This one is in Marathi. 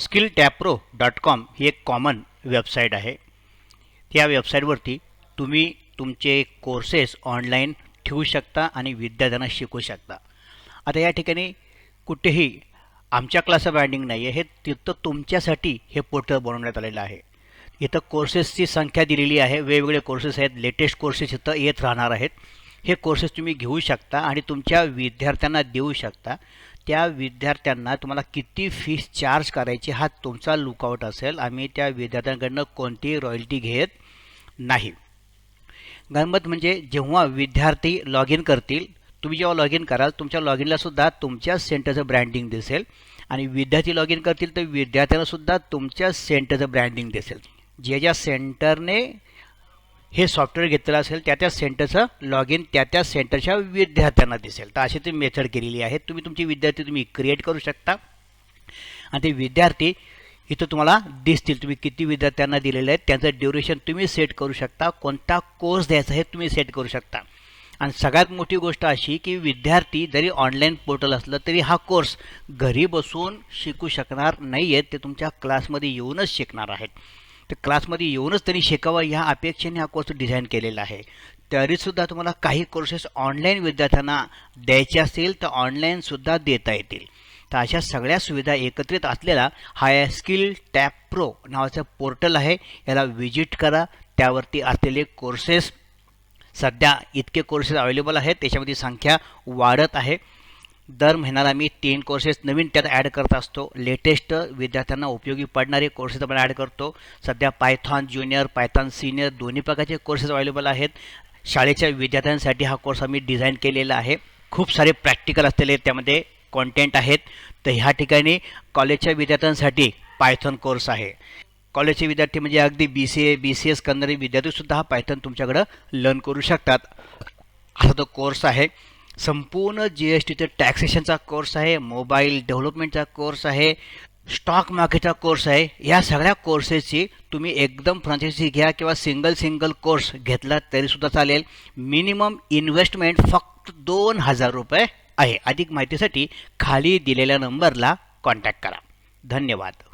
skilltapro.com ही एक कॉमन वेबसाईट आहे। त्या वेबसाईटवरती तुम्ही तुमचे कोर्सेस ऑनलाईन ठेवू शकता आणि विद्यार्थ्यांना शिकवू शकता। आता या ठिकाणी कुठेही आमच्या क्लासचं ब्रँडिंग नाही आहे, हे तिथं तुमच्यासाठी हे पोर्टल बनवण्यात आलेलं आहे। इथं कोर्सेसची संख्या दिलेली आहे, वेगवेगळे कोर्सेस आहेत, लेटेस्ट कोर्सेस इथं येत राहणार आहेत। हे कोर्सेस तुम्ही घेऊ शकता आणि तुमच्या विद्यार्थ्यांना देऊ शकता। त्या विद्यार्थ्यांना तुम्हाला किती फीस चार्ज करायची हा तुमचा लुकआउट असेल। आम्ही त्या विद्यार्थ्यांकडून कोणतीही रॉयल्टी घेत नाही। गंमत म्हणजे जेव्हा विद्यार्थी लॉग इन करतील, तुम्ही जेव्हा लॉग इन कराल तुमच्या लॉग इनला सुद्धा तुमच्या सेंटरचं ब्रँडिंग दिसेल आणि विद्यार्थी लॉग इन करतील तर विद्यार्थ्यांना सुद्धा तुमच्या सेंटरचं ब्रँडिंग दिसेल। ज्या सेंटरने हे सॉफ्टवेअर घेतलेलं असेल त्या सेंटरचं लॉग इन त्या सेंटरच्या विद्यार्थ्यांना दिसेल। तर अशी ती मेथड केलेली आहे। तुम्ही तुमचे विद्यार्थी तुम्ही क्रिएट करू शकता आणि ते विद्यार्थी इथं तुम्हाला दिसतील। तुम्ही किती विद्यार्थ्यांना दिलेले आहेत त्यांचं ड्युरेशन तुम्ही सेट करू शकता, कोणता कोर्स द्यायचा हे तुम्ही सेट करू शकता। आणि सगळ्यात मोठी गोष्ट अशी की विद्यार्थी जरी ऑनलाईन पोर्टल असलं तरी हा कोर्स घरी बसून शिकू शकणार नाही आहेत, ते तुमच्या क्लासमध्ये येऊनच शिकणार आहेत। तर क्लासमध्ये येऊनच त्यांनी शिकावं ह्या अपेक्षेने हा कोर्स डिझाईन केलेला आहे। तरीसुद्धा तुम्हाला काही कोर्सेस ऑनलाईन विद्यार्थ्यांना द्यायचे असतील तर ऑनलाईनसुद्धा देता येतील। तर अशा सगळ्या सुविधा एकत्रित असलेला हा स्किल टॅप प्रो नावाचा पोर्टल आहे। याला विजिट करा, त्यावरती असलेले कोर्सेस सध्या इतके कोर्सेस अवेलेबल आहेत, त्याच्यामध्ये संख्या वाढत आहे। दर महिन्याला मी 3 कोर्सेस नवीन त्यात ॲड करत असतो। लेटेस्ट विद्यार्थ्यांना उपयोगी पडणारे कोर्सेस आपण ॲड करतो। सध्या पायथॉन ज्युनियर, पायथॉन सीनियर दोन्ही प्रकारचे कोर्सेस अवेलेबल आहेत। शाळेच्या विद्यार्थ्यांसाठी हा कोर्स आम्ही डिझाईन केलेला आहे। खूप सारे प्रॅक्टिकल असलेले त्यामध्ये कॉन्टेंट आहेत। तर ह्या ठिकाणी कॉलेजच्या विद्यार्थ्यांसाठी पायथॉन कोर्स आहे। कॉलेजचे विद्यार्थी म्हणजे अगदी BCA BCS करणारे विद्यार्थीसुद्धा हा पायथॉन तुमच्याकडं लर्न करू शकतात असा तो कोर्स आहे। संपूर्ण GST टॅक्सेशनचा कोर्स आहे, मोबाईल डेव्हलपमेंटचा कोर्स आहे, स्टॉक मार्केटचा कोर्स आहे। या सगळ्या कोर्सेसची तुम्ही एकदम फ्रँचायझी घ्या किंवा सिंगल कोर्स घेतला तरीसुद्धा चालेल। मिनिमम इन्व्हेस्टमेंट फक्त 2000 रुपये आहे। अधिक माहितीसाठी खाली दिलेल्या नंबरला कॉन्टॅक्ट करा। धन्यवाद।